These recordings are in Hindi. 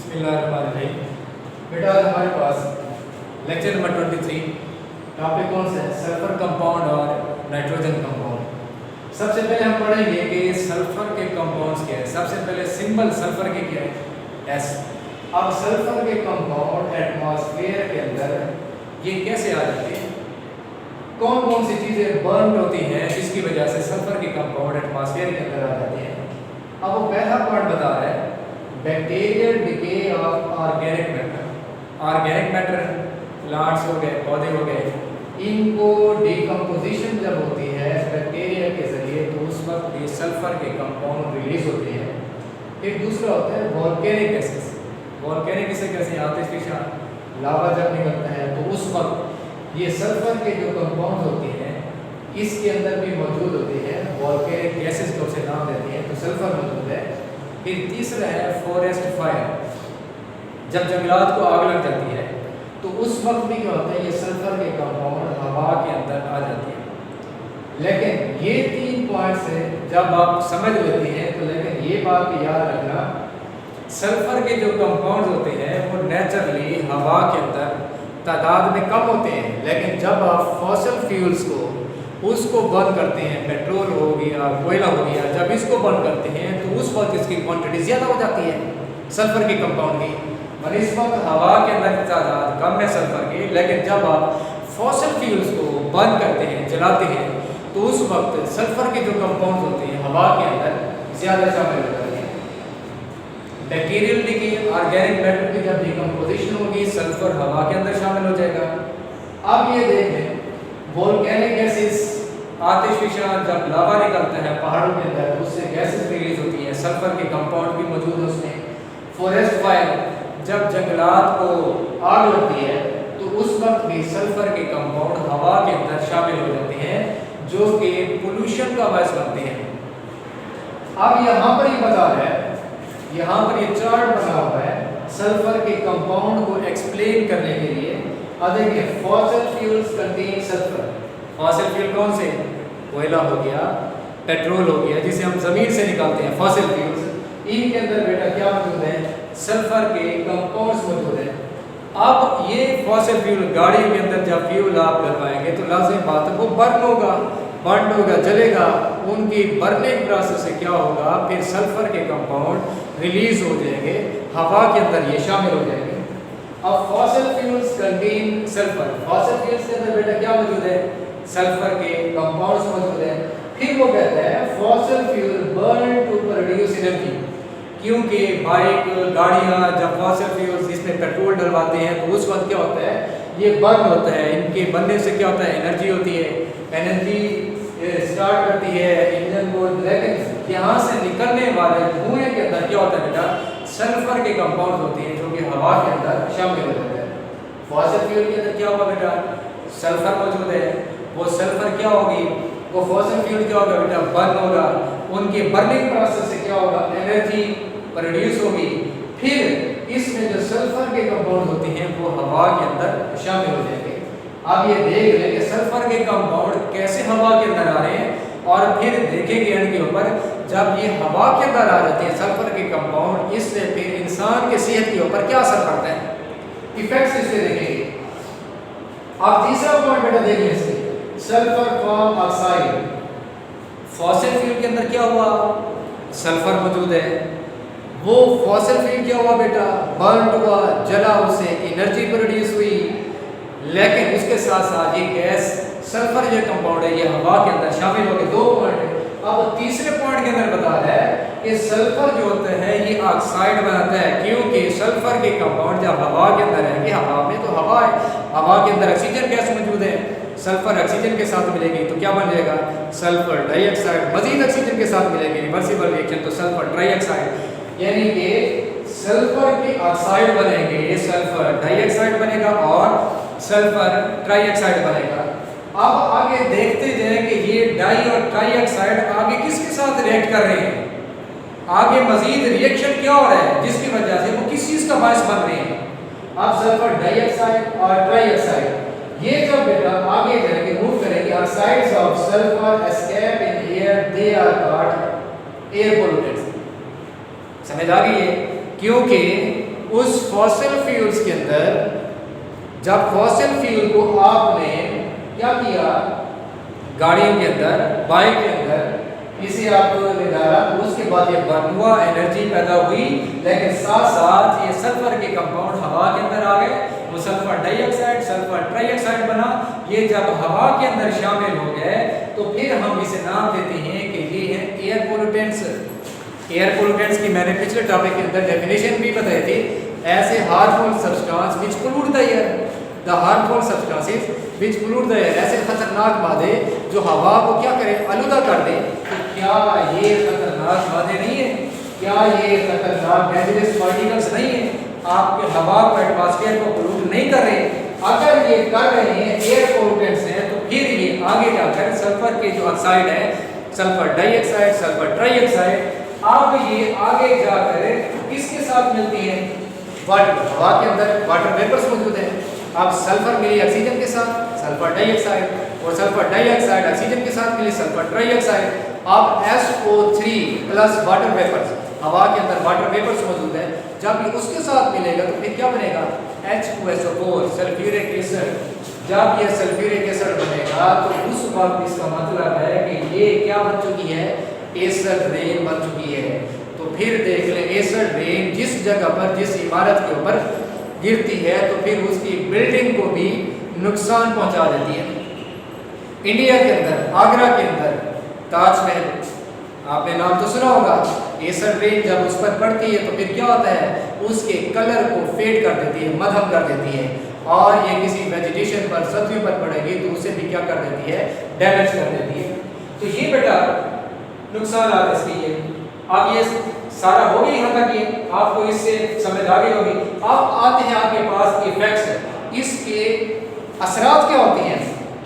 बिस्मिल्लाहिर्रहमानिर्रहीम। बेटा आज हमारे पास लेक्चर नंबर 23 टॉपिक कौन सा है? सल्फर कंपाउंड और नाइट्रोजन कंपाउंड। सबसे पहले हम पढ़ेंगे कि सल्फर के कंपाउंड्स क्या है। सबसे पहले सिंबल सल्फर के क्या है? एस। अब सल्फर के कंपाउंड एटमॉस्फेयर के अंदर ये कैसे आ जाते हैं, कौन कौन सी चीज़ें बर्न होती हैं जिसकी वजह से सल्फर के कंपाउंड एटमॉस्फेयर के अंदर आ जाते हैं। अब वो पहला पॉइंट बता रहा है bacterial decay of organic matter. Organic matter plants हो गए, पौधे हो गए, इनको डिकम्पोजिशन जब होती है बैक्टीरिया के जरिए तो उस वक्त ये सल्फर के कंपाउंड रिलीज होते हैं। एक दूसरा होता है वोल्केनिक गैसेस। वोल्केनिक गैसेस कैसे? आतिशफशान लावा जब निकलता है तो उस वक्त ये सल्फर के जो कंपाउंड होते हैं इसके अंदर भी मौजूद होते हैं। वोल्केनिक गैसेस को से नाम देते हैं तो सल्फर मौजूद है। फिर तीसरा है फॉरेस्ट फायर। जब जंगलात को आग लग जाती है तो उस वक्त भी क्या होता है, ये सल्फर के कंपाउंड हवा के अंदर आ जाती है। लेकिन ये तीन पॉइंट्स है जब आप समझ लेते हैं तो लेकिन ये बात याद रखना, सल्फर के जो कंपाउंड होते हैं वो नेचुरली हवा के अंदर तादाद में कम होते हैं, लेकिन जब आप फॉसिल फ्यूल्स को उसको बर्न करते हैं, पेट्रोल हो गया, कोयला हो गया, जब इसको बर्न करते हैं तो उस वक्त इसकी क्वांटिटी ज़्यादा हो जाती है सल्फर के कंपाउंड की। और इस वक्त हवा के अंदर तादाद कम है सल्फर की, लेकिन जब आप फॉसिल फ्यूल्स को बर्न करते हैं, जलाते हैं, तो उस वक्त सल्फर के जो कंपाउंड होते हैं हवा के अंदर ज़्यादा शामिल हो जाते हैं। बैक्टीरियल डिके, ऑर्गेनिक मैटर की जब डिकम्पोजिशन होगी सल्फर हवा के अंदर शामिल हो जाएगा। अब ये देखें वोल्केनिक गैसेस, आतिशफशान जब लावा निकलता है पहाड़ों के अंदर तो उससे गैसेस रिलीज होती है, सल्फर के कंपाउंड भी मौजूद है उसमें। फॉरेस्ट फायर, जब जंगलात को आग लगती है तो उस वक्त भी सल्फर के कंपाउंड हवा के अंदर शामिल हो जाते हैं जो कि पोल्यूशन का बायस बनते हैं। अब यहाँ पर ये बता रहा है, यहाँ पर ये चार्ट बना हुआ है सल्फर के कंपाउंड को एक्सप्लेन करने के लिए। अब देखिए fossil fuels contain sulphur. Fossil fuel कौन से? कोयला हो गया, पेट्रोल हो गया, जिसे हम जमीन से निकालते हैं, फॉसिल फ्यूल्स। इनके अंदर बेटा क्या मौजूद है? सल्फर के कंपाउंड्स मौजूद है। अब ये फॉसिल फ्यूल गाड़ी के अंदर जब फ्यूल आप डलवाएंगे तो लाजिम बात है वो बर्न होगा, जलेगा। उनकी बर्निंग प्रोसेस से क्या होगा, फिर सल्फर के कंपाउंड रिलीज हो जाएंगे हवा के अंदर, ये शामिल हो जाएंगे। अब fossil fuels contain sulphur. Fossil fuels के अंदर बेटा क्या मौजूद है? सल्फर के कंपाउंड्स मौजूद है। फिर वो कहता है fossil fuel burn to produce energy, क्योंकि बाइक, गाड़ियाँ जब फॉसिल फ्यूल्स इसमें पेट्रोल डलवाते हैं तो उस वक्त क्या होता है, ये बर्न होता है। इनके बनने से क्या होता है, एनर्जी होती है, एनर्जी स्टार्ट करती है इंजन को। लेकिन यहाँ से निकलने वाले धुएं के अंदर क्या होता है बेटा, सल्फर के कंपाउंड होते हैं जो कि हवा के अंदर शामिल हो जाते हैं। फॉसिल फ्यूल के अंदर क्या होगा बेटा, सल्फर मौजूद है। वो सल्फर क्या होगी, वो फॉसिल फ्यूल क्या होगा बेटा, बर्न होगा। उनके बर्निंग प्रोसेस से क्या होगा, एनर्जी प्रोड्यूस होगी। फिर इसमें जो सल्फर के कंपाउंड होते हैं वो हवा के अंदर शामिल हो जाएंगे। अब ये देख लें कि सल्फर के कंपाउंड कैसे हवा के अंदर आ रहे हैं, और फिर देखेंगे एंड के ऊपर जब ये हवा के अंदर आ जाते हैं सल्फर के कंपाउंड, इससे फिर इंसान के सेहत के ऊपर क्या असर पड़ता है, इफेक्ट्स इससे देखेंगे। अब तीसरा पॉइंट बेटा देखिए इससे, sulphur form oxide. Fossil fuel के अंदर क्या हुआ, सल्फर मौजूद है। वो फॉसिल फ्यूल क्या हुआ बेटा, बर्न हुआ, जला, उससे एनर्जी प्रोड्यूस हुई। लेकिन उसके साथ साथ ये गैस सल्फर जो कंपाउंड है ये हवा के अंदर शामिल हो गए। दो पॉइंट है। अब तीसरे पॉइंट के अंदर बता रहा है कि सल्फर जो होता है ये ऑक्साइड बनाता है, क्योंकि सल्फर के कंपाउंड जब हवा के अंदर रहेंगे, हवा में तो हवा है, हवा के अंदर ऑक्सीजन गैस मौजूद है, सल्फर ऑक्सीजन के साथ मिलेगी तो क्या बन जाएगा, सल्फर डाइऑक्साइड। मजीद ऑक्सीजन के साथ मिलेगी, रिवर्सिबल रिएक्शन, तो सल्फर ट्राइऑक्साइड, यानी कि सल्फर के ऑक्साइड बनेंगे, सल्फर डाइऑक्साइड बनेगा और सल्फर ट्राइऑक्साइड बनेगा। अब आगे देखते जाएं कि ये डाई और ट्राइऑक्साइड आगे किसके साथ रिएक्ट कर रहे हैं, आगे मजीद रिएक्शन क्या हो रहा है जिसकी वजह से वो किस चीज़ का बायस बन रहे हैं। अब सल्फर डाइऑक्साइड और ट्राइऑक्साइड ये जब बेटा आगे जाएंगे मूव करेंगे, oxides of sulphur escape in air, they are called air pollutants. समझ आ गई है, क्योंकि उस फॉसिल फ्यूल्स के अंदर, जब फॉसिल फ्यूल को आपने क्या किया, गाड़ियों के अंदर, बाइक के अंदर इसे आपको निकाला, उसके बाद ये बर्न हुआ, एनर्जी पैदा हुई, लेकिन साथ साथ ये सल्फर के कंपाउंड हवा के अंदर आ गए, वो सल्फर डाइऑक्साइड, सल्फर ट्राइऑक्साइड बना। ये जब हवा के अंदर शामिल हो गए तो फिर हम इसे नाम देते हैं कि ये है एयर पोल्यूटेंट्स। एयर पोल्यूटेंट्स की मैंने पिछले टॉपिक के अंदर डेफिनेशन भी बताई थी, ऐसे harmful substance which pollute the air, the harmful substances which pollute the air, ऐसे खतरनाक मादे जो हवा को क्या करें, आलूदा कर दें। तो क्या ये खतरनाक मादे नहीं है, क्या ये खतरनाक डेंजरस पार्टिकल्स नहीं है, आपके हवा को, एटमॉस्फेयर को पोल्यूट नहीं कर रहे? अगर ये कर रहे हैं, एयर पोल्यूटेंट्स हैं, तो फिर ये आगे जाकर सल्फर के जो ऑक्साइड है, सल्फर डाइऑक्साइड, सल्फर ट्राइऑक्साइड, अब ये आगे जाकर किसके साथ मिलती है, वाटर, हवा के अंदर वाटर वेपर्स मौजूद है। अब सल्फर मिली ऑक्सीजन के साथ, सल्फर डाइऑक्साइड, और सल्फर डाइऑक्साइड ऑक्सीजन के साथ मिली सल्फर ट्राइऑक्साइड। अब SO3 प्लस वाटर वेपर्स, हवा के अंदर वाटर वेपर्स मौजूद है, जब ये उसके साथ मिलेगा तो फिर क्या बनेगा, H2SO4 सल्फ्यूरिक एसिड। जब ये सल्फ्यूरिक एसिड बनेगा तो उस वक्त इसका मतलब है कि ये क्या बन चुकी है, एसिड रेन बन चुकी है। तो फिर देख ले, एसिड रेन जिस जगह पर, जिस इमारत के ऊपर गिरती है तो फिर उसकी बिल्डिंग को भी नुकसान पहुंचा देती है। इंडिया के अंदर, आगरा के अंदर ताजमहल, आपने नाम तो सुना होगा, एसिड रेन जब उस पर पड़ती है तो फिर क्या होता है, उसके कलर को फेड कर देती है, मध्यम कर देती है, और ये किसी वेजिटेशन पर, सब्जियों पर पड़ेगी तो उसे भी क्या कर देती है, डैमेज कर देती है। तो ये बेटा नुकसान आता है इसके। ये अब ये सारा हो गया यहाँ तक, ये आपको इससे समझ आ गई होगी। अब आते हैं आपके पास इफेक्ट्स, इसके असरात क्या होते हैं,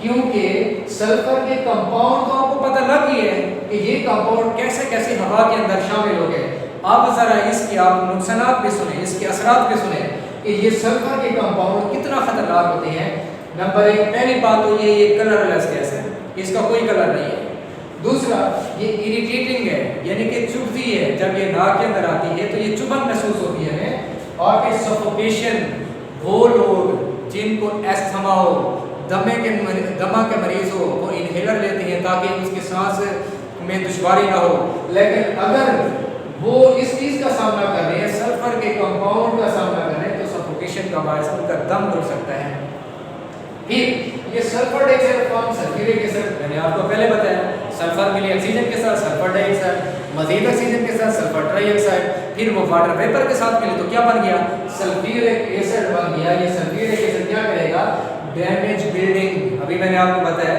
क्योंकि सल्फर के कंपाउंड तो आपको पता लग ही है कि ये कंपाउंड कैसे कैसे हवा के अंदर शामिल हो गए। अब जरा इसके आप नुकसानात भी सुने, इसके असरात भी सुने कि ये सल्फर के कंपाउंड कितना खतरनाक होते हैं। नंबर एक, पहली बात तो ये कलरलेस गैस है, इसका कोई कलर नहीं है। दूसरा, ये इरिटेटिंग है, यानी कि चुभती है, जब ये नाक के अंदर आती है तो ये चुभन महसूस होती है हमें। और फिर सफोकेशन, वो लोग जिनको एस्थमा हो, दमा के मरीज हो, वो इनहेलर लेते हैं ताकि उसकी सांस में दुश्वारी ना हो, लेकिन अगर वो इस चीज़ का सामना कर रहे हैं, सल्फर के कंपाउंड का सामना कर रहे हैं, तो सफोकेशन का बायस उनका दम रुक सकता है। फिर ये sulphur dioxide form sulphuric acid, मैंने आपको पहले बताया, सल्फर मिली ऑक्सीजन के साथ सल्फर डाइऑक्साइड, मजीद ऑक्सीजन के साथ सल्फर ट्राइऑक्साइड, फिर वो वाटर वेपर के साथ मिले तो क्या बन गया, सल्फ्यूरिक एसिड बन गया। ये सल्फ्यूरिक एसिड क्या करेगा, डैमेज बिल्डिंग। अभी मैंने आपको बताया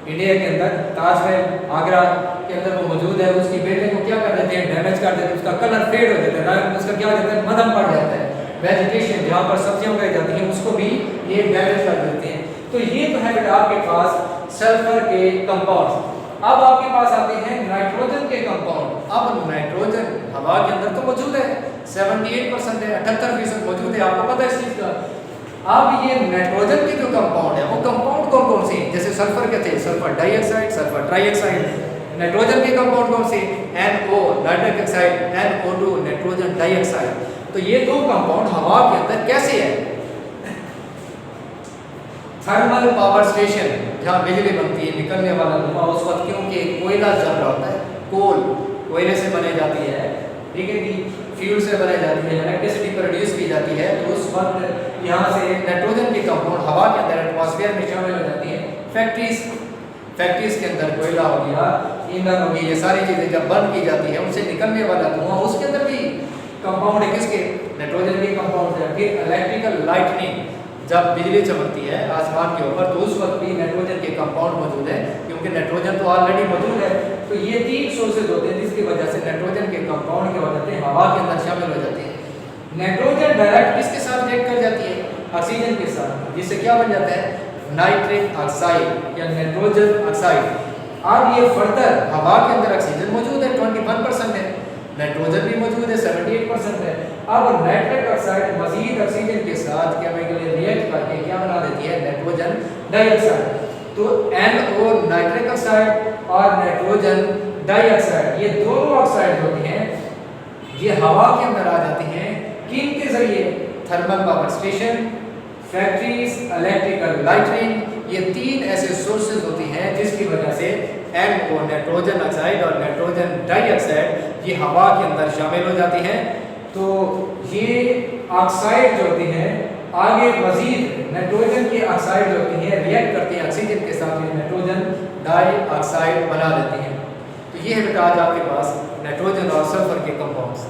इंडिया के अंदर ताजमहल, आगरा के अंदर वो मौजूद है, उसकी बिल्डिंग को क्या कर देते हैं, डैमेज कर देते हैं, उसका कलर फेड हो जाता है, रंग उसका क्या हो जाता है, मध्यम पड़ जाता है। वेजिटेशन जहाँ पर सब्जियां उगाई जाती हैं उसको भी ये डैमेज कर देते हैं। तो ये तो है बेटा आपके पास सल्फर के कंपाउंड। अब आपके पास आते हैं नाइट्रोजन के कंपाउंड। अब नाइट्रोजन हवा के अंदर तो मौजूद है, 78% है, 78% मौजूद है, आपको पता है इस चीज़ का। अब ये नाइट्रोजन के जो कंपाउंड है, वो कंपाउंड कौन कौन से हैं, जैसे सल्फर के थे, sulphur dioxide, sulphur trioxide. Nitrogen के कंपाउंड कौन से, NO nitric oxide, NO2 nitrogen dioxide. तो ये दो कंपाउंड हवा के अंदर कैसे है, थर्मल पावर स्टेशन जहाँ बिजली बनती है, निकलने वाला धुआं उस वक्त, क्योंकि कोयला जल रहा होता है, कोल कोयले से बनाई जाती है, ठीक है कि फ्यूल से बनाई जाती है, इलेक्ट्रिसिटी प्रोड्यूस की जाती है, तो उस वक्त यहाँ से नाइट्रोजन के कंपाउंड हवा के अंदर एटमॉस्फेयर में शामिल हो जाती है। फैक्ट्रीज के अंदर कोयला हो गया, ईंधन हो गई, ये सारी चीज़ें जब बंद की जाती है, उनसे निकलने वाला धुआं, उसके अंदर भी कंपाउंड है, किसके, नाइट्रोजन के कंपाउंड है। फिर इलेक्ट्रिकल लाइटनिंग, जब बिजली चमकती है आसमान के ऊपर, तो उस वक्त भी नाइट्रोजन के कंपाउंड मौजूद है, क्योंकि नाइट्रोजन तो ऑलरेडी मौजूद है। तो ये 3 सोर्सेज होते हैं जिसकी वजह से नाइट्रोजन के कंपाउंड क्या हो जाते हैं, हवा के अंदर शामिल हो जाते हैं। नाइट्रोजन डायरेक्ट किसके साथ रिएक्ट कर जाती है, ऑक्सीजन के साथ, जिससे क्या बन जाता है, नाइट्रिक ऑक्साइड या नाइट्रोजन ऑक्साइड। अब ये फर्दर हवा के अंदर ऑक्सीजन मौजूद है, 21% है, नाइट्रोजन भी मौजूद है, 78% है। अब नाइट्रिक ऑक्साइड मजीद ऑक्सीजन के साथ केमिकली रिएक्ट करके क्या बना देती है, नाइट्रोजन डाइऑक्साइड। तो NO नाइट्रिक ऑक्साइड और नाइट्रोजन डाइऑक्साइड, ये दोनों ऑक्साइड होते हैं, ये हवा के अंदर आ जाती हैं किन के जरिए? Thermal power station, factories, electrical lightning, ये 3 ऐसे सोर्सेज होती हैं जिसकी वजह से NO नाइट्रोजन ऑक्साइड और नाइट्रोजन डाइऑक्साइड ये हवा के अंदर शामिल हो जाती हैं। तो ये ऑक्साइड जो होती हैं आगे मजीद नाइट्रोजन की ऑक्साइड जो होती हैं रिएक्ट करती हैं ऑक्सीजन के साथ, ये नाइट्रोजन डाइऑक्साइड बना देती हैं। तो ये है बेटा आज आपके पास नाइट्रोजन और सल्फर के कंपाउंड्स।